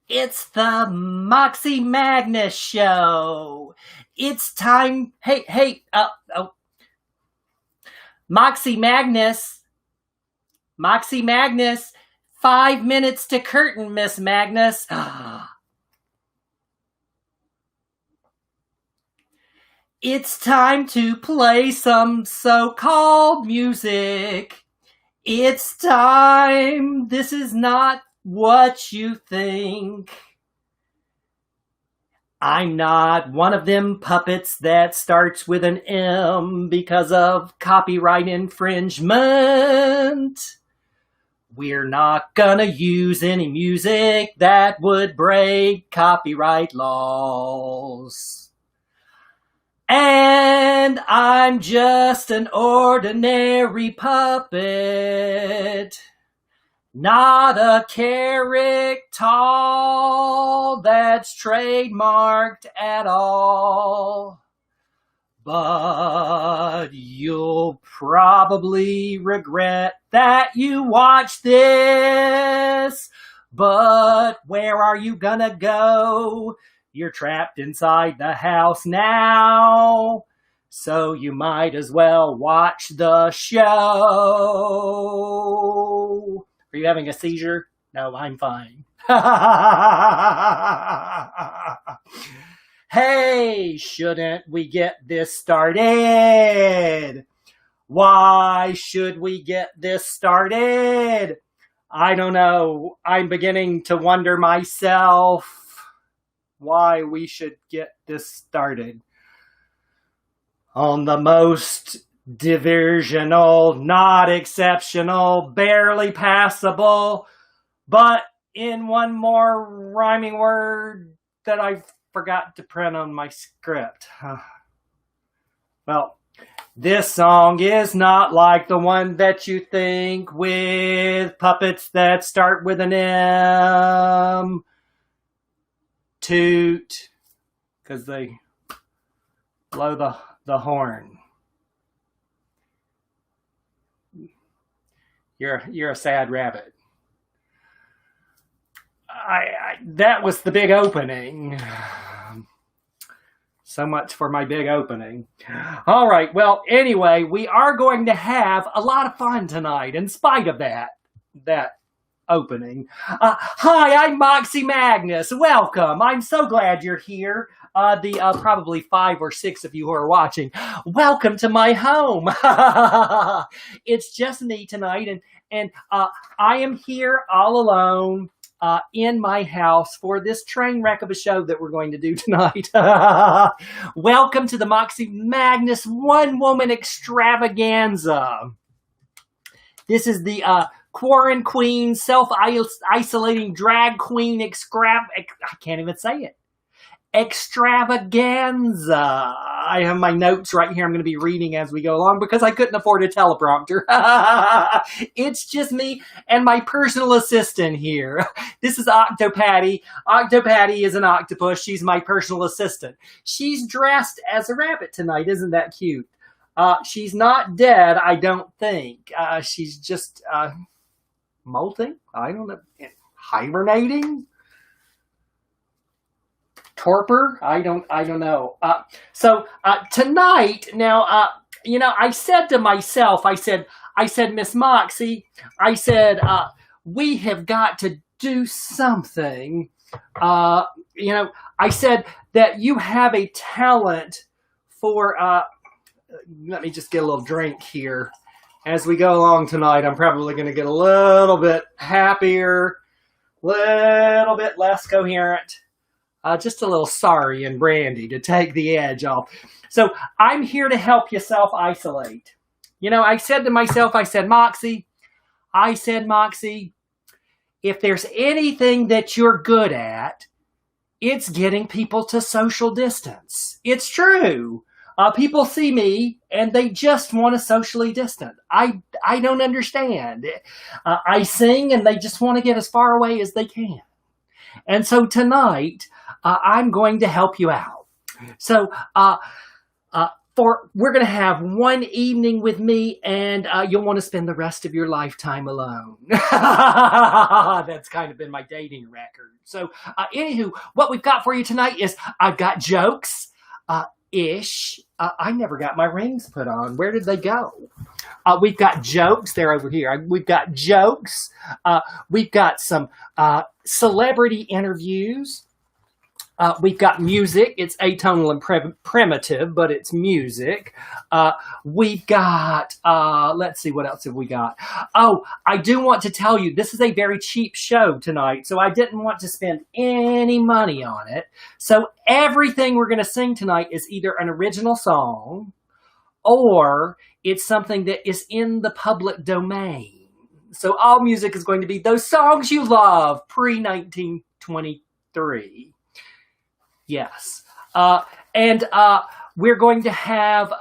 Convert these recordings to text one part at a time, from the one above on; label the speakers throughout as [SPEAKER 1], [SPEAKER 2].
[SPEAKER 1] It's the Moxie Magnus Show. It's time. Oh, Moxie Magnus. Moxie Magnus. 5 minutes to curtain, Miss Magnus. It's time to play some so-called music. It's time. This is not what you think. I'm not one of them puppets that starts with an M because of copyright infringement. We're not gonna use any music that would break copyright laws. And I'm just an ordinary puppet. Not a character that's trademarked at all. But you'll probably regret that you watched this. But where are you gonna go? You're trapped inside the house now. So you might as well watch the show. Are you having a seizure? No, I'm fine. Hey, shouldn't we get this started? Why should we get this started? I don't know. I'm beginning to wonder myself why we should get this started. On the most diversional, not exceptional, barely passable, but in one more rhyming word that I forgot to print on my script. Well, this song is not like the one that you think with puppets that start with an M. Toot, because they blow the horn. You're a sad rabbit. That was the big opening. So much for my big opening. All right. Well, anyway, we are going to have a lot of fun tonight in spite of that opening. Hi, I'm Moxie Magnus. Welcome. I'm so glad you're here. The probably 5 or 6 of you who are watching, welcome to my home. It's just me tonight, and I am here all alone in my house for this train wreck of a show that we're going to do tonight. Welcome to the Moxie Magnus One Woman Extravaganza. This is the Quarren Queen, self-isolating drag queen I can't even say it. Extravaganza. I have my notes right here. I'm going to be reading as we go along because I couldn't afford a teleprompter. It's just me and my personal assistant here. This is Octopatty. Octopatty is an octopus. She's my personal assistant. She's dressed as a rabbit tonight. Isn't that cute? She's not dead, I don't think. She's just molting. I don't know. Hibernating. Torpor. I don't know. So tonight, now, I said to myself, I said, Miss Moxie, I said, we have got to do something. I said that you have a talent for. Let me just get a little drink here. As we go along tonight, I'm probably going to get a little bit happier, little bit less coherent, just a little sorry and brandy to take the edge off. So I'm here to help you self-isolate. I said to myself, I said, Moxie, if there's anything that you're good at, it's getting people to social distance. It's true. People see me and they just want to socially distant. I don't understand. I sing and they just want to get as far away as they can. And so tonight, I'm going to help you out. So we're going to have one evening with me, and you'll want to spend the rest of your lifetime alone. That's kind of been my dating record. So, anywho, what we've got for you tonight is I've got jokes, ish. I never got my rings put on. Where did they go? We've got jokes. They're over here. We've got jokes. We've got some celebrity interviews. We've got music. It's atonal and primitive, but it's music. We've got, let's see, what else have we got? Oh, I do want to tell you, this is a very cheap show tonight, so I didn't want to spend any money on it. So everything we're going to sing tonight is either an original song or it's something that is in the public domain. So all music is going to be those songs you love pre-1923. Yes. And we're going to have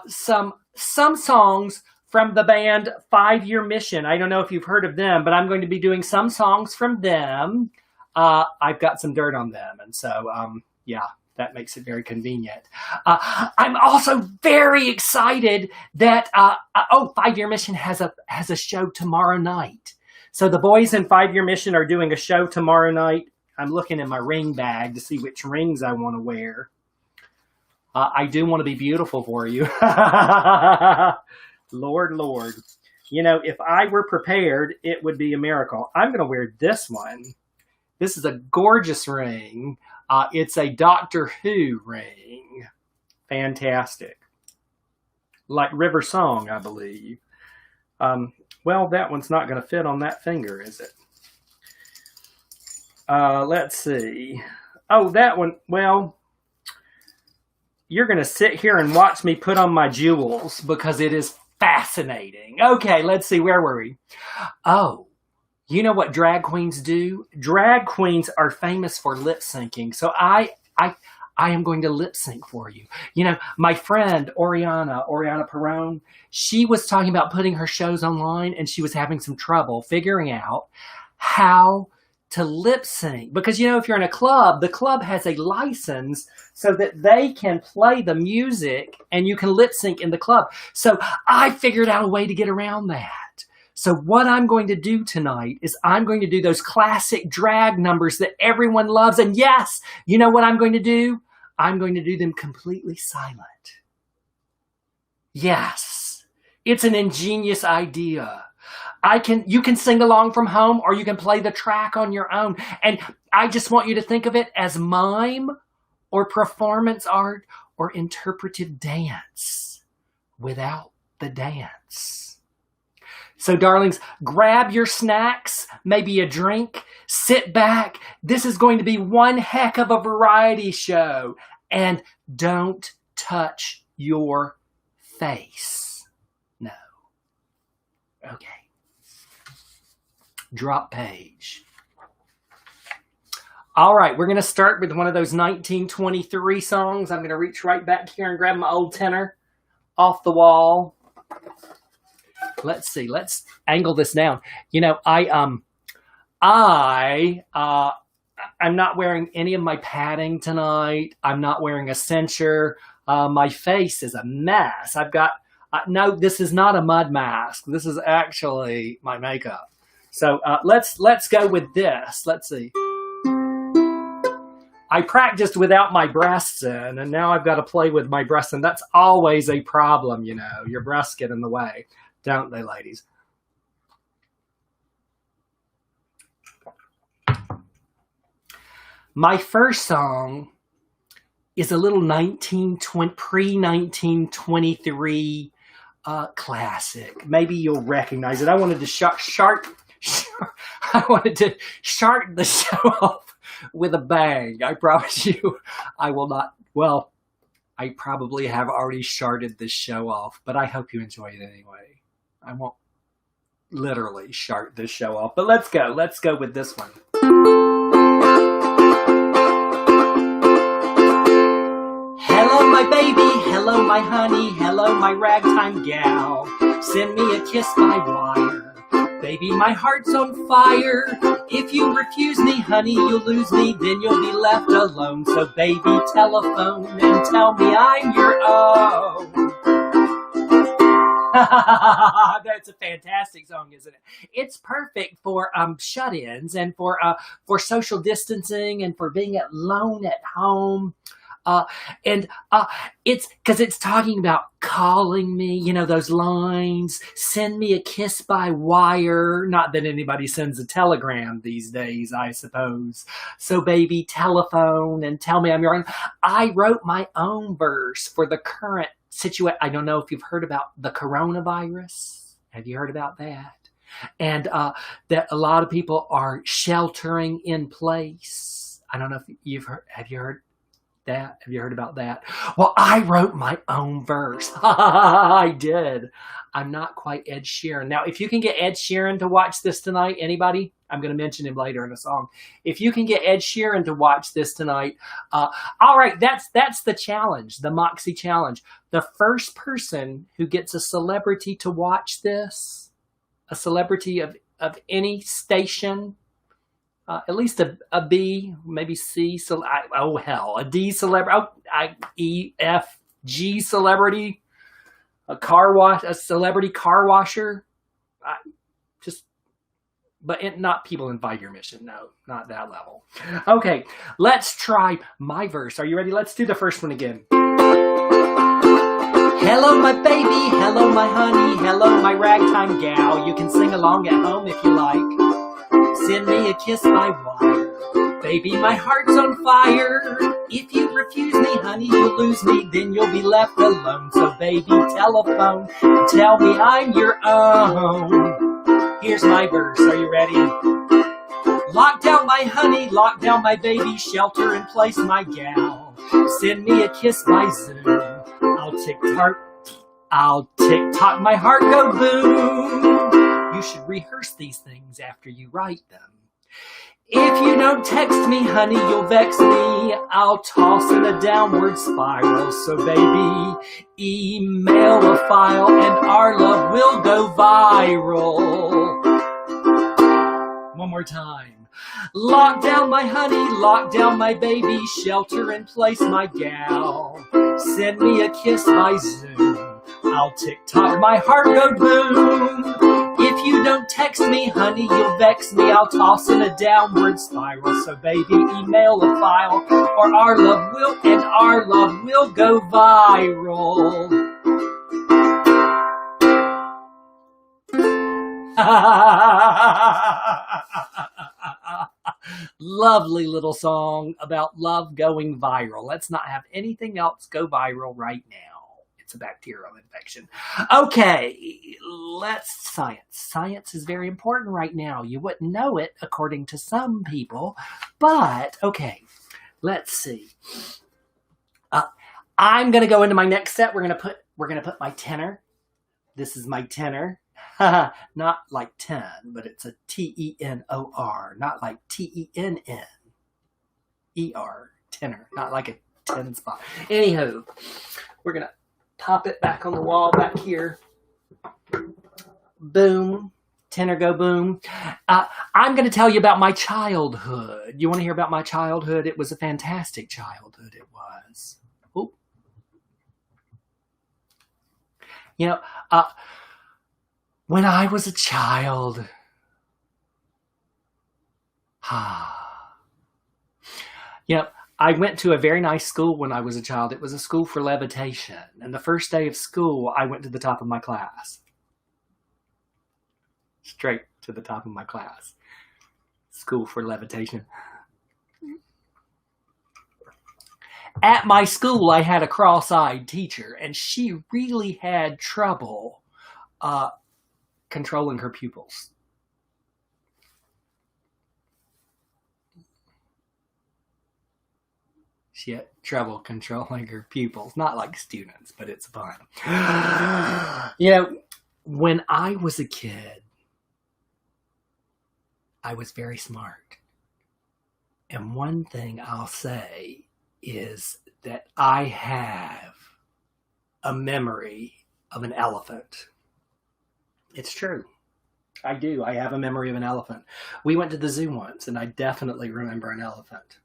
[SPEAKER 1] some songs from the band 5 Year Mission. I don't know if you've heard of them, but I'm going to be doing some songs from them. I've got some dirt on them. And so, yeah, that makes it very convenient. I'm also very excited that, 5 Year Mission has a show tomorrow night. So the boys in 5 Year Mission are doing a show tomorrow night. I'm looking in my ring bag to see which rings I want to wear. I do want to be beautiful for you. Lord. You know, if I were prepared, it would be a miracle. I'm going to wear this one. This is a gorgeous ring. It's a Doctor Who ring. Fantastic. Like River Song, I believe. Well, that one's not going to fit on that finger, is it? Let's see. Oh, that one. Well, you're going to sit here and watch me put on my jewels because it is fascinating. Okay, let's see. Where were we? Oh, you know what drag queens do? Drag queens are famous for lip syncing. So I am going to lip sync for you. You know, my friend Oriana Perone, she was talking about putting her shows online and she was having some trouble figuring out how to lip sync. Because, you know, if you're in a club, the club has a license so that they can play the music and you can lip sync in the club. So I figured out a way to get around that. So what I'm going to do tonight is I'm going to do those classic drag numbers that everyone loves. And yes, you know what I'm going to do? I'm going to do them completely silent. Yes, it's an ingenious idea. You can sing along from home or you can play the track on your own. And I just want you to think of it as mime or performance art or interpretive dance without the dance. So darlings, grab your snacks, maybe a drink, sit back. This is going to be one heck of a variety show. And don't touch your face. No. Okay. Drop page. All right, we're going to start with one of those 1923 songs. I'm going to reach right back here and grab my old tenor off the wall. Let's see. Let's angle this down. You know, I'm not wearing any of my padding tonight. I'm not wearing a cincher. My face is a mess. I've got no. This is not a mud mask. This is actually my makeup. So let's go with this. Let's see. I practiced without my breasts in, and now I've got to play with my breasts in. That's always a problem, you know. Your breasts get in the way, don't they, ladies? My first song is a little pre-1923 classic. Maybe you'll recognize it. I wanted to start the show off with a bang. I promise you, I will not. Well, I probably have already started this show off, but I hope you enjoy it anyway. I won't literally start this show off, but let's go. Let's go with this one. Hello, my baby. Hello, my honey. Hello, my ragtime gal. Send me a kiss by wire. Baby, my heart's on fire. If you refuse me, honey, you'll lose me, then you'll be left alone. So baby, telephone and tell me I'm your own. That's a fantastic song, isn't it? It's perfect for shut-ins and for social distancing and for being alone at home. And it's because it's talking about calling me, you know, those lines, send me a kiss by wire. Not that anybody sends a telegram these days, I suppose. So baby, telephone and tell me I'm your own. I wrote my own verse for the current situation. I don't know if you've heard about the coronavirus. Have you heard about that? And that a lot of people are sheltering in place. I don't know if you've heard. Have you heard that? Have you heard about that? Well, I wrote my own verse. I did. I'm not quite Ed Sheeran. Now, if you can get Ed Sheeran to watch this tonight, anybody? I'm going to mention him later in a song. If you can get Ed Sheeran to watch this tonight, all right, that's the challenge, the Moxie challenge. The first person who gets a celebrity to watch this, a celebrity of any station, at least a B, maybe C. So a D celebrity, E, F, G celebrity, a celebrity car washer. But not people in 5-year mission. No, not that level. Okay, let's try my verse. Are you ready? Let's do the first one again. Hello, my baby. Hello, my honey. Hello, my ragtime gal. You can sing along at home if you like. Send me a kiss by wire. Baby, my heart's on fire. If you refuse me, honey, you'll lose me. Then you'll be left alone. So baby, telephone, tell me I'm your own. Here's my verse. Are you ready? Lock down my honey, lock down my baby, shelter in place my gal. Send me a kiss by Zoom. I'll tick-tock, my heart go boom. You should rehearse these things after you write them. If you don't text me, honey, you'll vex me. I'll toss in a downward spiral. So baby, email a file and our love will go viral. One more time. Lock down my honey, lock down my baby, shelter in place my gal. Send me a kiss by Zoom. I'll tick-tock, my heart go boom. If you don't text me, honey, you'll vex me. I'll toss in a downward spiral. So baby, email a file, or our love will go viral. Lovely little song about love going viral. Let's not have anything else go viral right now. It's a bacterial infection. Okay, let's science. Science is very important right now. You wouldn't know it according to some people, but okay, let's see. I'm gonna go into my next set. We're gonna put my tenor. This is my tenor. Not like 10, but it's a T-E-N-O-R, not like T-E-N-N-E-R, tenor, not like a 10 spot. Anywho, we're going to pop it back on the wall back here. Boom. Tenor go boom. I'm going to tell you about my childhood. You want to hear about my childhood? It was a fantastic childhood. It was. Oop. You know, when I was a child, you know, I went to a very nice school when I was a child. It was a school for levitation. And the first day of school, I went to the top of my class. Straight to the top of my class. School for levitation. At my school, I had a cross-eyed teacher, and she really had trouble controlling her pupils. She had trouble controlling her pupils. Not like students, but it's fun. You know, when I was a kid, I was very smart. And one thing I'll say is that I have a memory of an elephant. It's true. I do. I have a memory of an elephant. We went to the zoo once, and I definitely remember an elephant.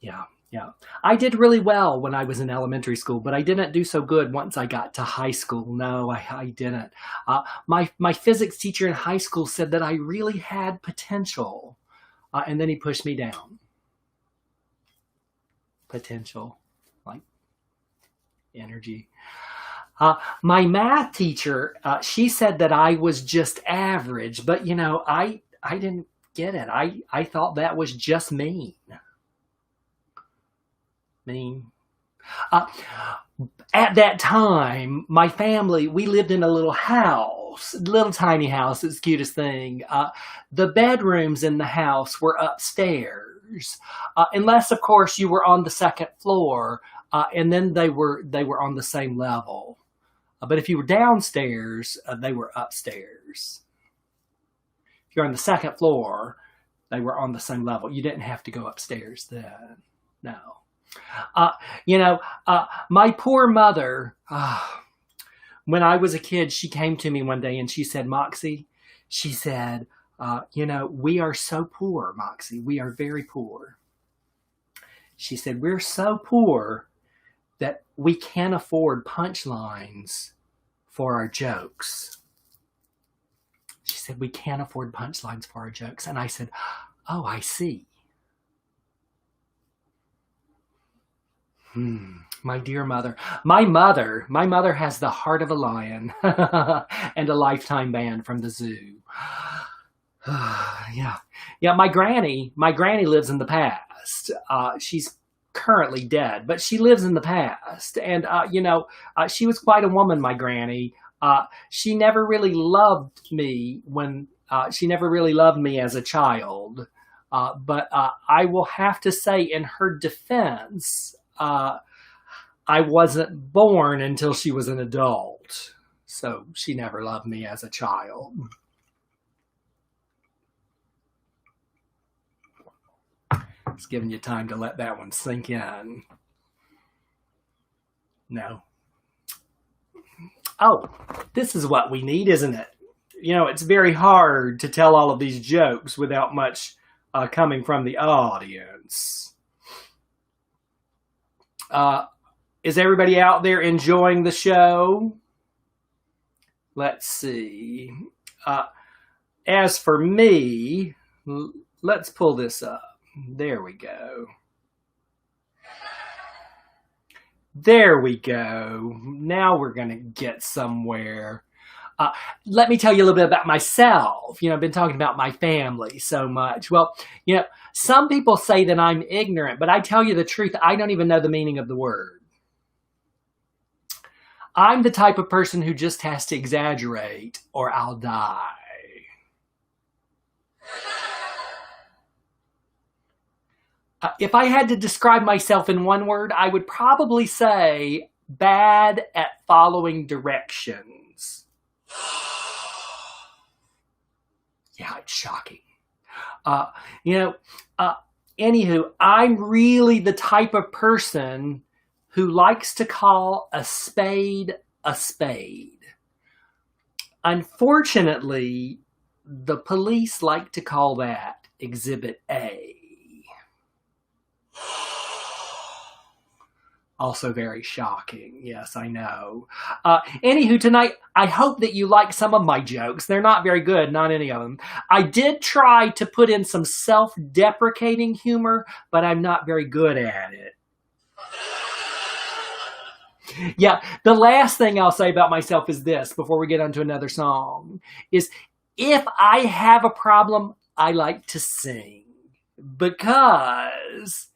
[SPEAKER 1] Yeah, yeah. I did really well when I was in elementary school, but I didn't do so good once I got to high school. No, I didn't. My physics teacher in high school said that I really had potential, and then he pushed me down. Potential, like energy. My math teacher, she said that I was just average, but I didn't get it. I thought that was just mean. Mean. Uh, at that time, my family, we lived in a little house, little tiny house. It's the cutest thing. The bedrooms in the house were upstairs, unless, of course, you were on the second floor, and then they were on the same level. But if you were downstairs, they were upstairs. If you're on the second floor, they were on the same level. You didn't have to go upstairs then. No. My poor mother, when I was a kid, she came to me one day and she said, Moxie, she said, we are so poor, Moxie. We are very poor. She said, we're so poor that we can't afford punchlines for our jokes. She said, we can't afford punchlines for our jokes. And I said, oh, I see. My dear mother. My mother has the heart of a lion and a lifetime ban from the zoo. Yeah. My granny lives in the past. She's currently dead, but she lives in the past. And, she was quite a woman, my granny. She never really loved me she never really loved me as a child. But I will have to say in her defense, I wasn't born until she was an adult. So she never loved me as a child. It's giving you time to let that one sink in. No. Oh, this is what we need, isn't it? It's very hard to tell all of these jokes without much coming from the audience. Is everybody out there enjoying the show? Let's see. As for me, let's pull this up. There we go. There we go. Now we're going to get somewhere. Let me tell you a little bit about myself. I've been talking about my family so much. Well, some people say that I'm ignorant, but I tell you the truth, I don't even know the meaning of the word. I'm the type of person who just has to exaggerate or I'll die. If I had to describe myself in one word, I would probably say bad at following directions. Yeah, it's shocking. Anywho, I'm really the type of person who likes to call a spade a spade. Unfortunately, the police like to call that Exhibit A. Also very shocking. Yes, I know. Anywho, tonight, I hope that you like some of my jokes. They're not very good, not any of them. I did try to put in some self-deprecating humor, but I'm not very good at it. Yeah, the last thing I'll say about myself is this, before we get on to another song, is if I have a problem, I like to sing. Because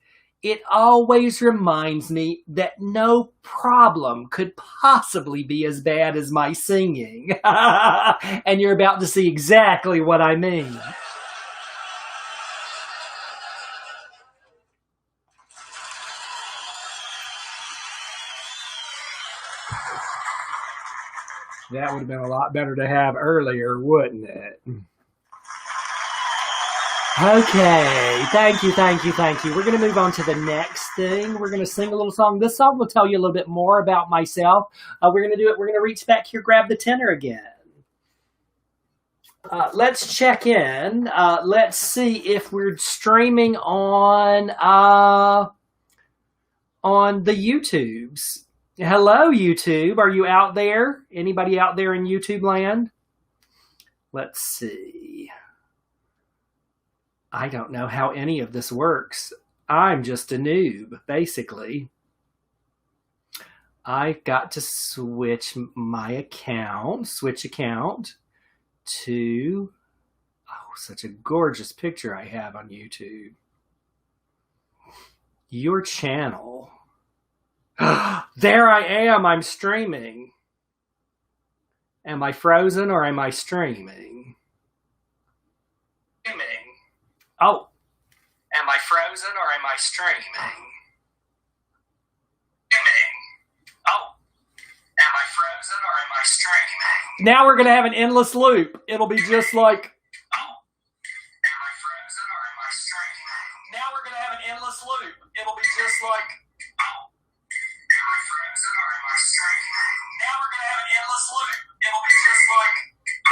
[SPEAKER 1] it always reminds me that no problem could possibly be as bad as my singing. And you're about to see exactly what I mean. That would have been a lot better to have earlier, wouldn't it? Okay, thank you. We're going to move on to the next thing. We're going to sing a little song. This song will tell you a little bit more about myself. We're going to reach back here, grab the tenor again. Let's check in. Let's see if we're streaming on the YouTubes. Hello, YouTube. Are you out there? Anybody out there in YouTube land? Let's see. I don't know how any of this works. I'm just a noob, basically. I've got to switch account to, oh, such a gorgeous picture I have on YouTube. Your channel. There I am, I'm streaming. Am I frozen or am I streaming? Oh, am I frozen or am I streaming? Oh, am I frozen or am I streaming? Now we're going to have an endless loop. It'll be just like, oh, am I frozen or am I streaming? Now we're going to have an endless loop. It'll be just like, oh, am I frozen or am I streaming? Now we're going to have an endless loop. It'll be just like,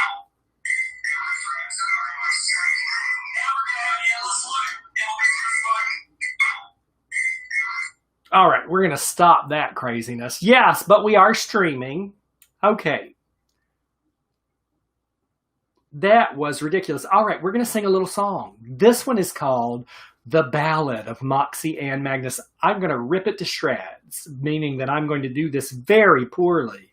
[SPEAKER 1] oh, am I frozen or am I streaming? Now we're going to have an endless loop. It'll be just like, oh. All right, we're going to stop that craziness. Yes, but we are streaming. Okay. That was ridiculous. All right, we're going to sing a little song. This one is called The Ballad of Moxie Ann Magnus. I'm going to rip it to shreds, meaning that I'm going to do this very poorly.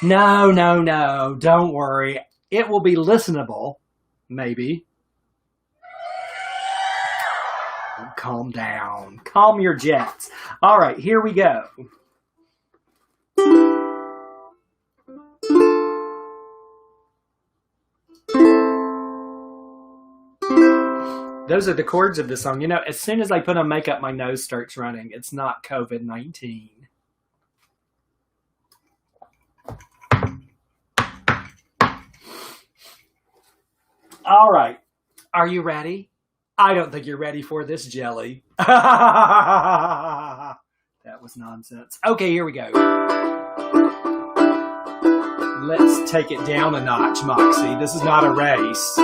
[SPEAKER 1] No, don't worry. It will be listenable, maybe. Calm down. Calm your jets. All right, here we go. Those are the chords of the song. You know, as soon as I put on makeup, my nose starts running. It's not COVID-19. All right. Are you ready? I don't think you're ready for this, Jelly. That was nonsense. Okay, here we go. Let's take it down a notch, Moxie. This is not a race.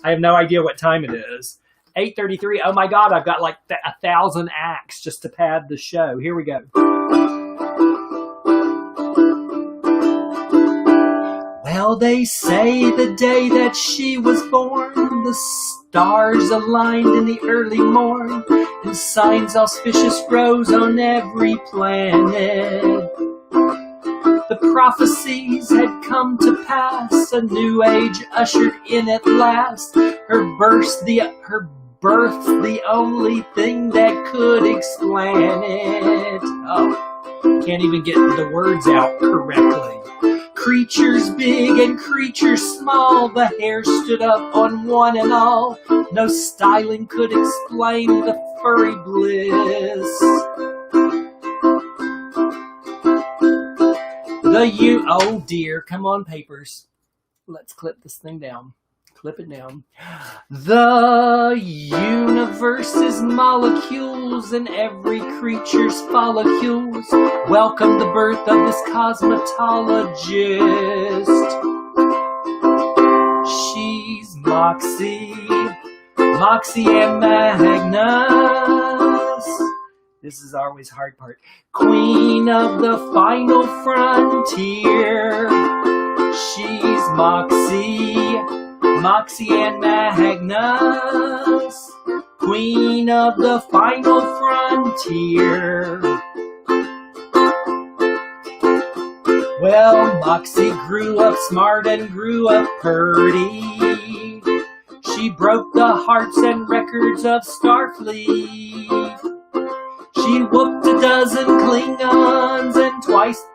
[SPEAKER 1] I have no idea what time it is. 8:33. Oh my God, I've got like 1,000 acts just to pad the show. Here we go. Well, they say the day that she was born, the stars aligned in the early morn, and signs auspicious rose on every planet. The prophecies had come to pass, a new age ushered in at last. Her birth, the only thing that could explain it. Oh, can't even get the words out correctly. Creatures big and creatures small, the hair stood up on one and all. No styling could explain the furry bliss. Oh dear, come on, papers. Let's clip this thing down. Clip it down. The universe is molecules and every creature's follicles. Welcome the birth of this cosmetologist. She's Moxie Ann Magnus. This is always hard part. Queen of the final frontier. She's Moxie Ann Magnus. Queen of the final frontier. Well, Moxie grew up smart and grew up purty. She broke the hearts and records of Starfleet. She whooped a dozen Klingons and twice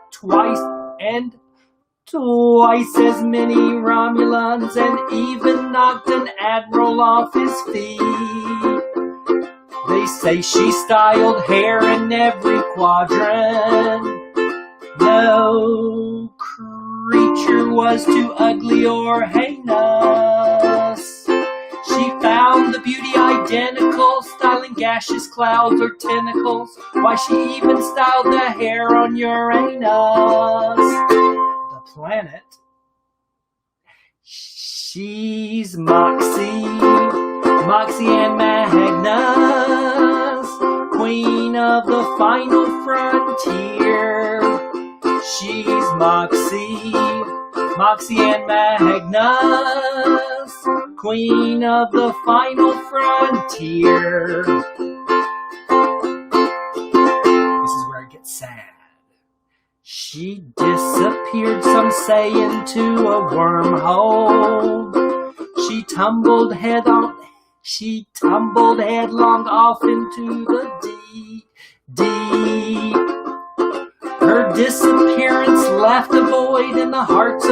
[SPEAKER 1] as many Romulans, and even knocked an admiral off his feet. They say she styled hair in every quadrant. No creature was too ugly or heinous. She found the beauty identical, styling gaseous clouds or tentacles. Why, she even styled the hair on Uranus. The planet She's Moxie, Moxie and Magnus, queen of the final frontier. She's Moxie, Moxie and Magnus, queen of the final frontier. This is where it gets sad. She disappeared, some say, into a wormhole. She tumbled headlong off into the deep. Her disappearance left a void in the hearts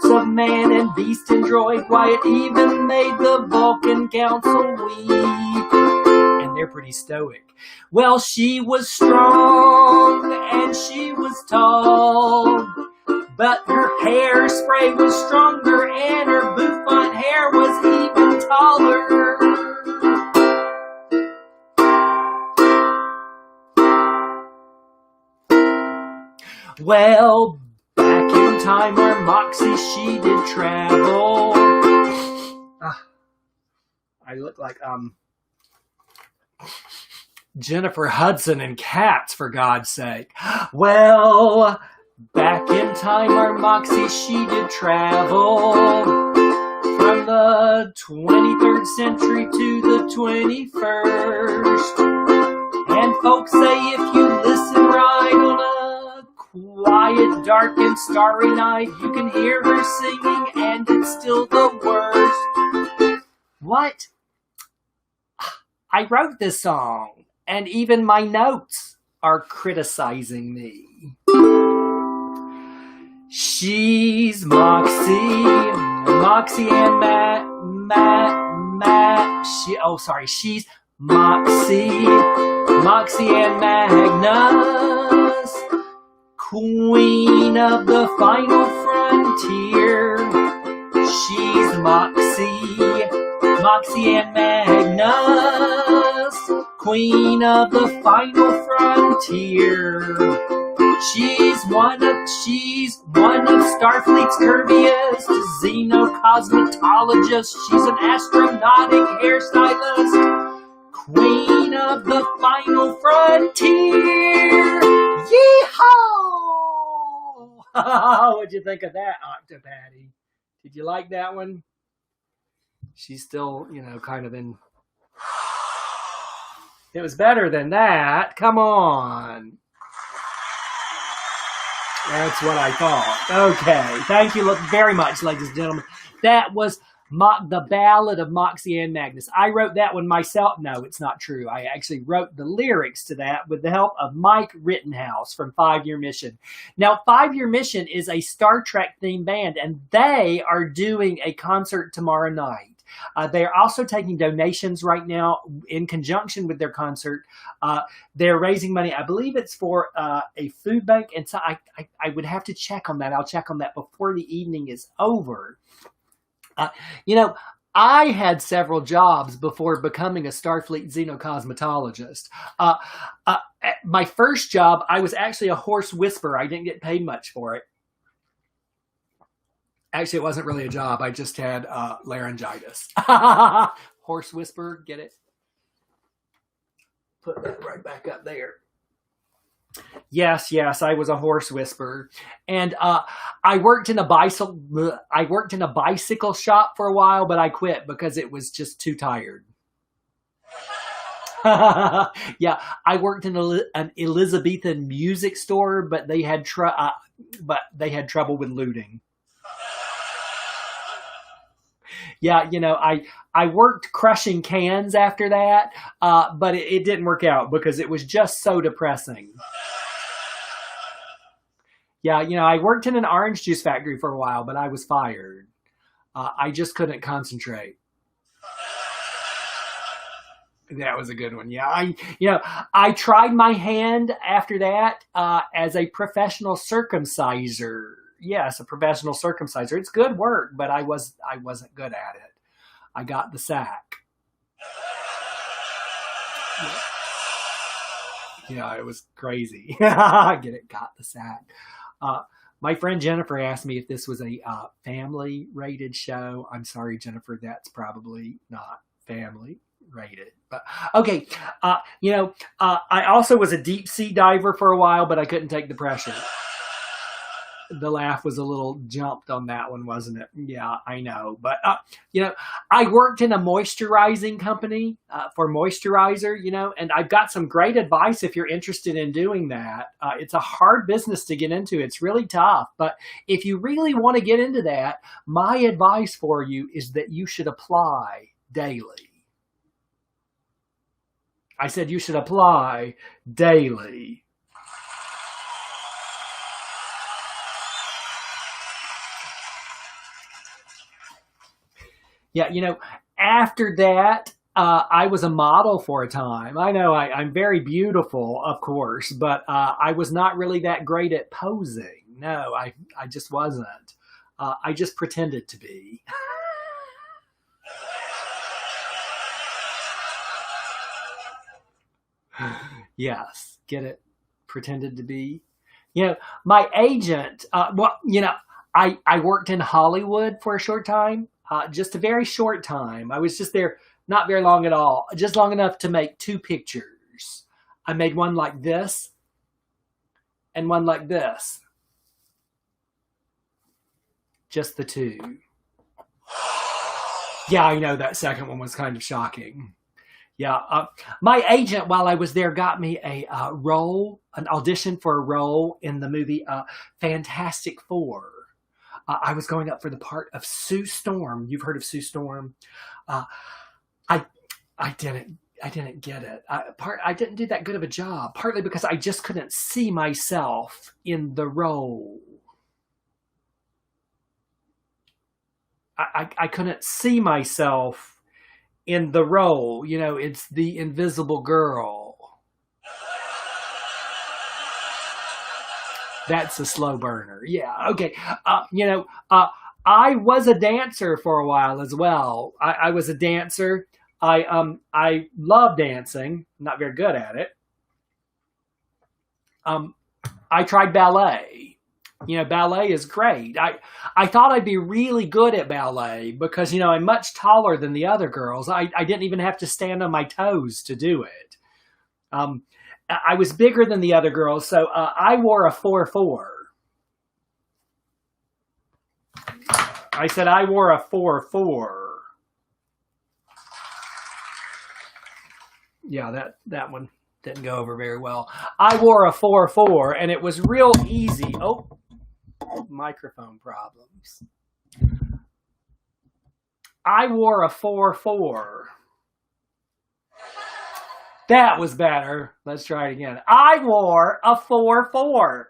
[SPEAKER 1] of man and beast and droid. Why, it even made the Vulcan Council weep. And they're pretty stoic. Well, she was strong and she was tall, but her hairspray was stronger and her bouffant hair was even taller. Well, back in time where Moxie, she did travel. I look like, Jennifer Hudson in Cats, for God's sake. Well, back in time where Moxie, she did travel. From the 23rd century to the 21st. And folks say if you listen right on a quiet, dark and starry night, you can hear her singing and it's still the worst. What? I wrote this song, and even my notes are criticizing me. She's Moxie, Moxie and she's Moxie, Moxie and Magnus, queen of the final frontier. She's Moxie, Moxie and Magnus, queen of the final frontier. She's one of Starfleet's curviest xenocosmetologists. She's an astronautic hairstylist, queen of the final frontier. Yeehaw! What'd you think of that, Octopatty? Did you like that one? She's still, kind of in... It was better than that. Come on. That's what I thought. Okay. Thank you very much, ladies and gentlemen. That was the Ballad of Moxie and Magnus. I wrote that one myself. No, it's not true. I actually wrote the lyrics to that with the help of Mike Rittenhouse from 5 Year Mission. Now, 5 Year Mission is a Star Trek themed band, and they are doing a concert tomorrow night. They are also taking donations right now in conjunction with their concert. They're raising money. I believe it's for a food bank. And so I would have to check on that. I'll check on that before the evening is over. I had several jobs before becoming a Starfleet xenocosmetologist. My first job, I was actually a horse whisperer. I didn't get paid much for it. Actually, it wasn't really a job. I just had laryngitis. Horse whisperer, get it? Put that right back up there. Yes, I was a horse whisperer, and I worked in a bicycle shop for a while, but I quit because it was just too tired. Yeah, I worked in an Elizabethan music store, but they had trouble with looting. Yeah, I worked crushing cans after that, but it didn't work out because it was just so depressing. Yeah, I worked in an orange juice factory for a while, but I was fired. I just couldn't concentrate. That was a good one. Yeah, I tried my hand after that as a professional circumciser. Yes, a professional circumciser. It's good work, but I wasn't good at it. I got the sack. Yeah, it was crazy. Got the sack. My friend Jennifer asked me if this was a family rated show. I'm sorry, Jennifer, that's probably not family rated. But okay, I also was a deep sea diver for a while, but I couldn't take the pressure. The laugh was a little jumped on that one, wasn't it? Yeah, I know. But, I worked in a moisturizing company for moisturizer, and I've got some great advice if you're interested in doing that. It's a hard business to get into. It's really tough. But if you really want to get into that, my advice for you is that you should apply daily. I said you should apply daily. Yeah, after that, I was a model for a time. I know I'm very beautiful, of course, but I was not really that great at posing. No, I just wasn't. I just pretended to be. Yes, get it? Pretended to be. My agent, I worked in Hollywood for a short time, just a very short time. I was just there not very long at all, just long enough to make two pictures. I made one like this and one like this. Just the two. Yeah, I know that second one was kind of shocking. Yeah, my agent, while I was there, got me a role, an audition for a role in the movie Fantastic Four. I was going up for the part of Sue Storm. You've heard of Sue Storm? Uh, I I didn't get it. I didn't do that good of a job. Partly because I just couldn't see myself in the role. I couldn't see myself in the role. It's the invisible girl. That's a slow burner. Yeah. Okay. I was a dancer for a while as well. I was a dancer. I love dancing. I'm not very good at it. I tried ballet. Ballet is great. I thought I'd be really good at ballet because, I'm much taller than the other girls. I didn't even have to stand on my toes to do it. I was bigger than the other girls, so I wore a 4'4". I said I wore a 4'4". Yeah, that one didn't go over very well. I wore a 4'4", and it was real easy. Oh, microphone problems. I wore a 4'4". That was better. Let's try it again. I wore a 4'4".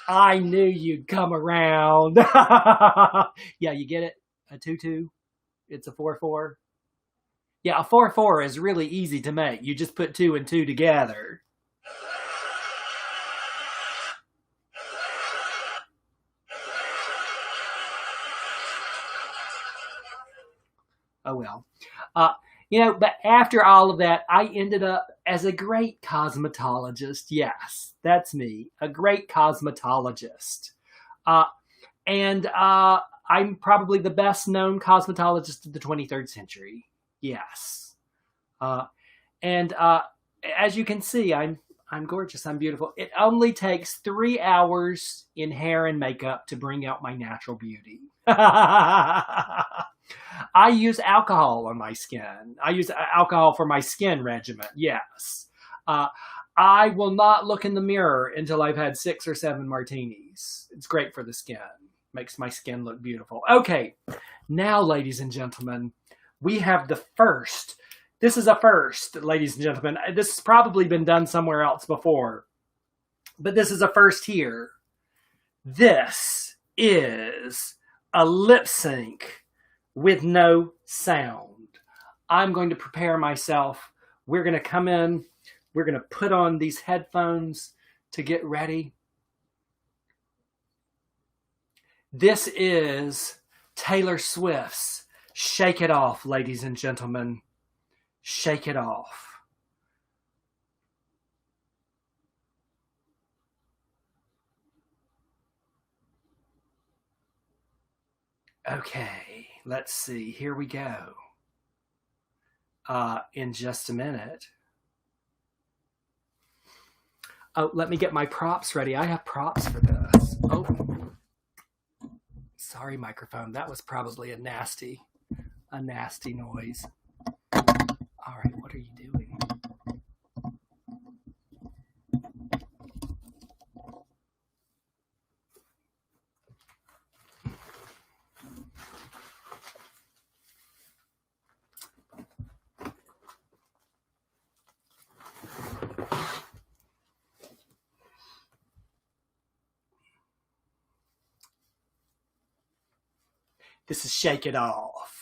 [SPEAKER 1] I knew you'd come around. Yeah, you get it? A 2-2. It's a 4'4". Yeah, a 4'4" is really easy to make. You just put 2 and 2 together. Oh well. But after all of that, I ended up as a great cosmetologist. Yes, that's me, a great cosmetologist. And I'm probably the best known cosmetologist of the 23rd century. Yes. And as you can see, I'm gorgeous. I'm beautiful. It only takes 3 hours in hair and makeup to bring out my natural beauty. I use alcohol on my skin. I use alcohol for my skin regimen. Yes. I will not look in the mirror until I've had 6 or 7 martinis. It's great for the skin. Makes my skin look beautiful. Okay. Now, ladies and gentlemen, we have the first. This is a first, ladies and gentlemen. This has probably been done somewhere else before, but this is a first here. This is a lip sync with no sound. I'm going to prepare myself. We're going to come in. We're going to put on these headphones to get ready. This is Taylor Swift's Shake It Off, ladies and gentlemen. Shake It Off. Okay, let's see. Here we go. In just a minute. Oh, let me get my props ready. I have props for this. Oh, sorry, microphone. That was probably a nasty noise. All right, what are you doing? This is Shake It Off.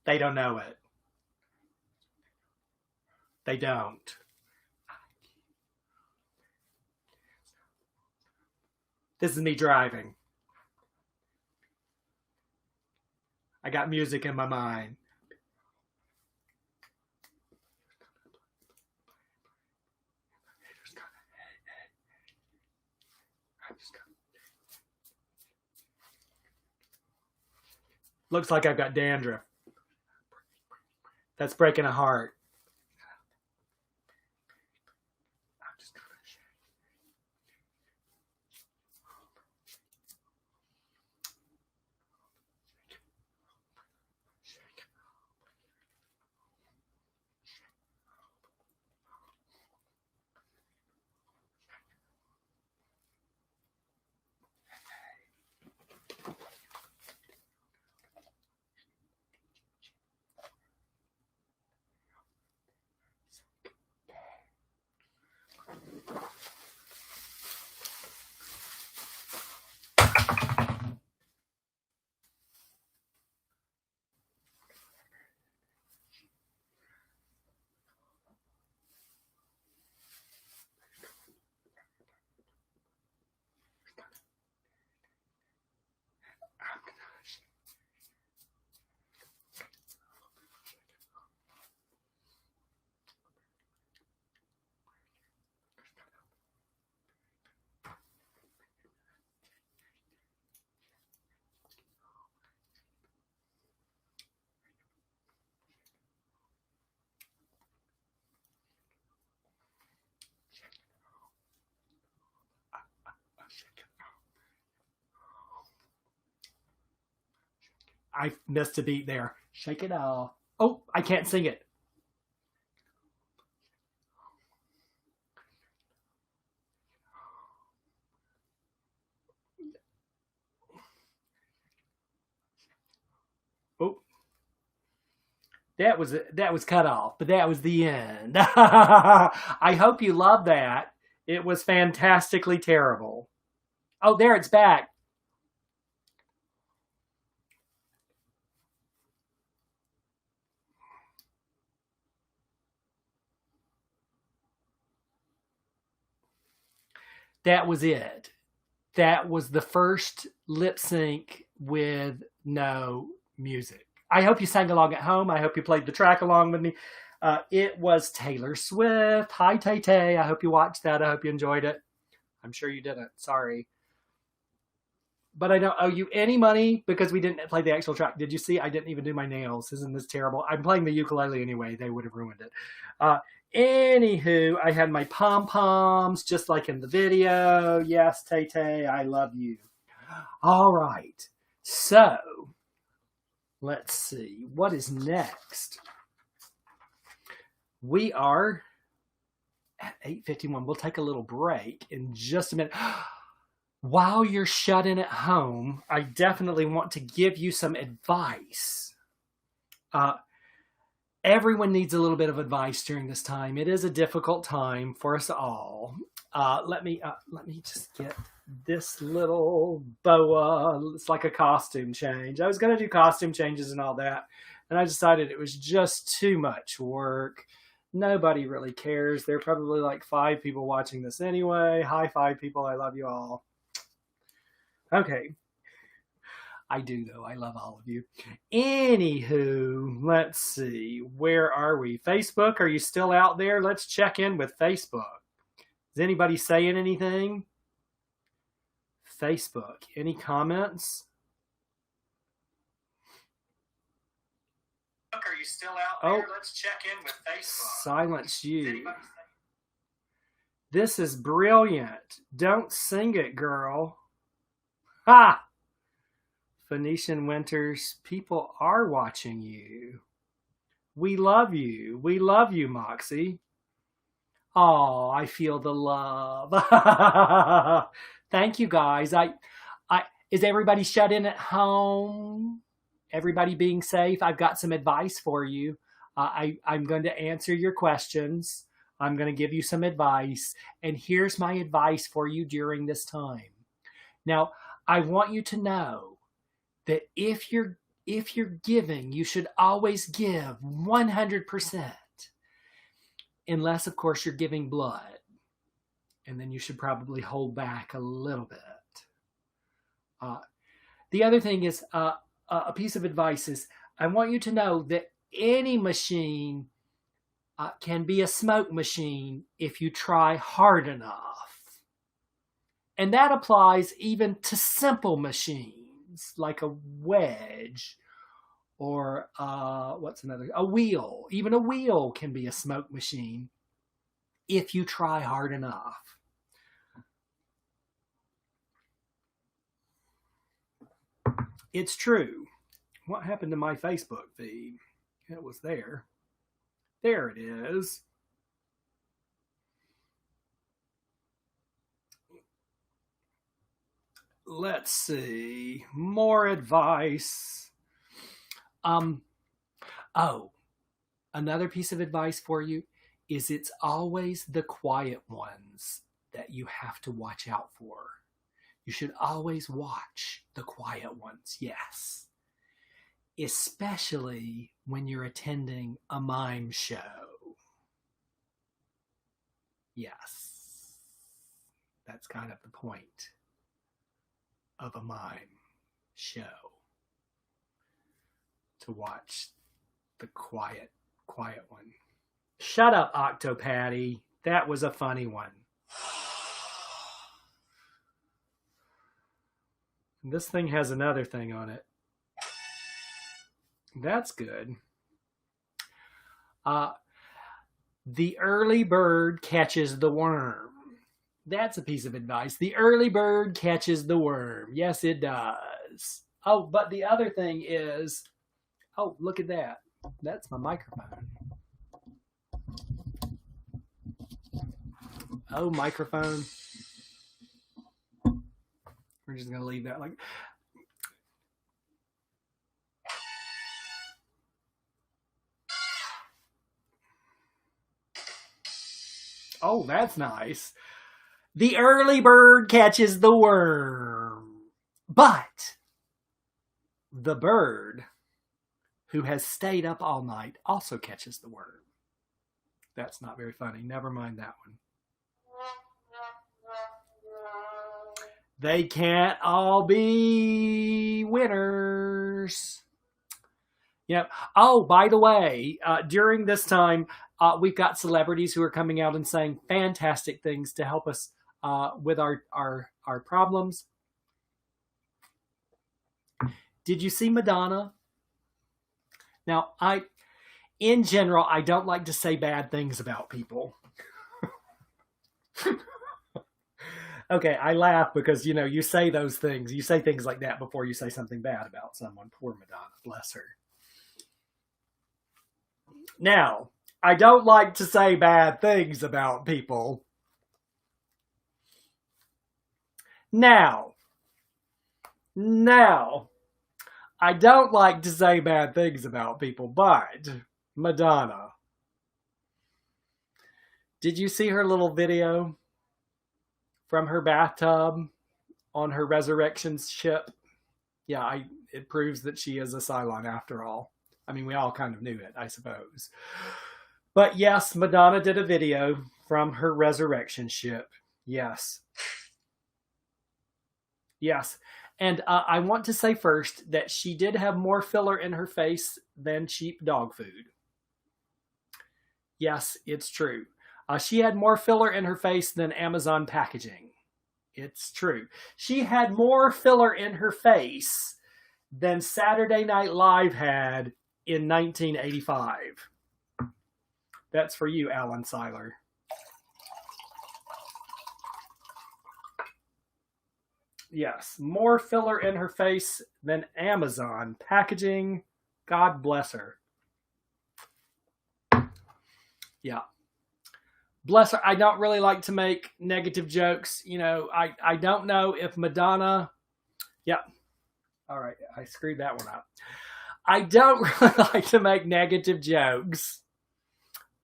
[SPEAKER 1] They don't know it. They don't. This is me driving. I got music in my mind. Looks like I've got dandruff. That's breaking a heart. I missed a beat there. Shake it off. Oh, I can't sing it. Oh, that was cut off, but that was the end. I hope you love that. It was fantastically terrible. Oh, there it's back. That was it. That was the first lip sync with no music. I hope you sang along at home. I hope you played the track along with me. It was Taylor Swift. Hi, Tay Tay. I hope you watched that. I hope you enjoyed it. I'm sure you didn't. Sorry. but I don't owe you any money because we didn't play the actual track. Did you see? I didn't even do my nails. Isn't this terrible? I'm playing the ukulele anyway. They would have ruined it. Anywho, I had my pom-poms just like in the video. Yes, Tay-Tay, I love you. All right. So, let's see. What is next? We are at 8:51. We'll take a little break in just a minute. While you're shut in at home, I definitely want to give you some advice. Everyone needs a little bit of advice during this time. It is a difficult time for us all. Let me just get this little boa. It's like a costume change. I was going to do costume changes and all that, and I decided it was just too much work. Nobody really cares. There are probably like 5 people watching this anyway. Hi, 5 people. I love you all. Okay. I do, though. I love all of you. Anywho, let's see. Where are we? Facebook, are you still out there? Let's check in with Facebook. Is anybody saying anything? Facebook, any comments? Are you still out there? Let's check in with Facebook. Silence you. This is brilliant. Don't sing it, girl. Ha! Phoenician Winters, people are watching you. We love you. We love you, Moxie. Oh, I feel the love. Thank you, guys. Is everybody shut in at home? Everybody being safe? I've got some advice for you. I'm going to answer your questions. I'm going to give you some advice. And here's my advice for you during this time. Now, I want you to know that if you're giving, you should always give 100%. Unless, of course, you're giving blood. And then you should probably hold back a little bit. The other thing is, a piece of advice is, I want you to know that any machine can be a smoke machine if you try hard enough. And that applies even to simple machines, like a wedge or what's another? A wheel. Even a wheel can be a smoke machine if you try hard enough. It's true. What happened to my Facebook feed? It was there. There it is. Let's see. More advice. Another piece of advice for you is it's always the quiet ones that you have to watch out for. You should always watch the quiet ones, yes. Especially when you're attending a mime show. Yes. That's kind of the point of a mime show. To watch the quiet one. Shut up, Octopatty. That was a funny one. This thing has another thing on it. That's good. The early bird catches the worm. That's a piece of advice. The early bird catches the worm. Yes, it does. Oh, but the other thing is, oh, look at that. That's my microphone. Oh, microphone. We're just going to leave that like... Oh, that's nice. The early bird catches the worm. But the bird who has stayed up all night also catches the worm. That's not very funny. Never mind that one. They can't all be winners. Yep. Oh, by the way, during this time, we've got celebrities who are coming out and saying fantastic things to help us with our problems. Did you see Madonna? Now, in general, I don't like to say bad things about people. Okay, I laugh because, you say those things. You say things like that before you say something bad about someone. Poor Madonna, bless her. Now, I don't like to say bad things about people. Now, I don't like to say bad things about people, but Madonna. Did you see her little video from her bathtub on her resurrection ship? Yeah, it proves that she is a Cylon after all. I mean, we all kind of knew it, I suppose. But yes, Madonna did a video from her resurrection ship. Yes. Yes. And I want to say first that she did have more filler in her face than cheap dog food. Yes, it's true. She had more filler in her face than Amazon packaging. It's true. She had more filler in her face than Saturday Night Live had in 1985. That's for you, Alan Seiler. Yes, more filler in her face than Amazon packaging. God bless her. Yeah. Bless her. I don't really like to make negative jokes. I don't know if Madonna... Yep. All right, I screwed that one up. I don't really like to make negative jokes.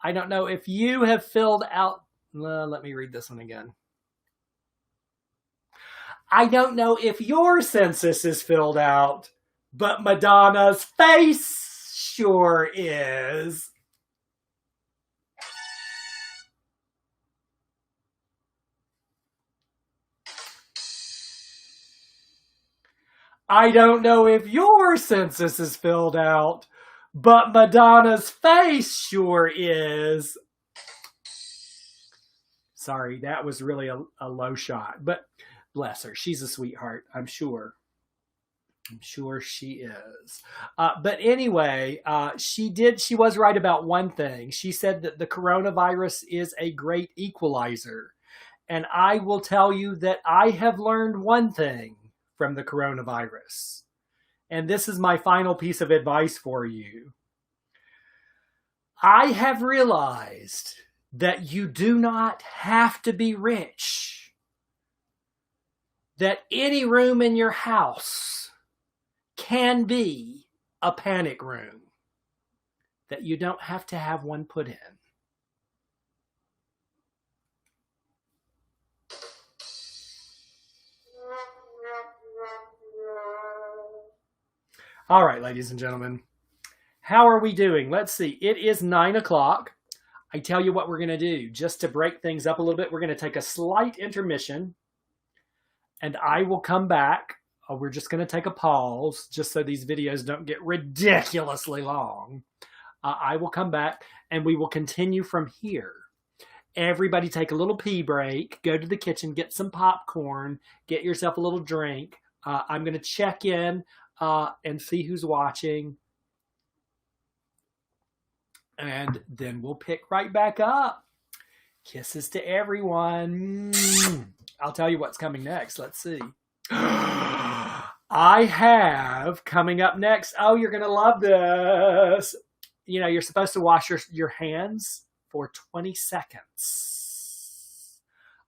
[SPEAKER 1] I don't know if you have filled out... let me read this one again. I don't know if your census is filled out, but Madonna's face sure is. I don't know if your census is filled out, but Madonna's face sure is. Sorry, that was really a low shot, but bless her. She's a sweetheart, I'm sure. I'm sure she is. But anyway, she was right about one thing. She said that the coronavirus is a great equalizer. And I will tell you that I have learned one thing from the coronavirus. And this is my final piece of advice for you. I have realized that you do not have to be rich. That any room in your house can be a panic room. That you don't have to have one put in. All right, ladies and gentlemen, how are we doing? Let's see. It is 9 o'clock. I tell you what we're going to do. Just to break things up a little bit, we're going to take a slight intermission, and I will come back. We're just going to take a pause just so these videos don't get ridiculously long. I will come back, and we will continue from here. Everybody take a little pee break, go to the kitchen, get some popcorn, get yourself a little drink. I'm going to check in and see who's watching. And then we'll pick right back up. Kisses to everyone. I'll tell you what's coming next. Let's see. I have coming up next. Oh, you're going to love this. You're supposed to wash your hands for 20 seconds.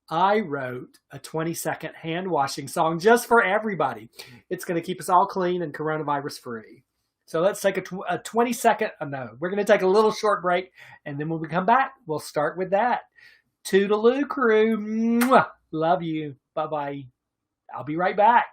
[SPEAKER 1] I wrote a 20-second hand washing song just for everybody. It's going to keep us all clean and coronavirus free. So let's take a 20-second, no, we're going to take a little short break. And then when we come back, we'll start with that. Toodaloo, crew. Mwah. Love you. Bye-bye. I'll be right back.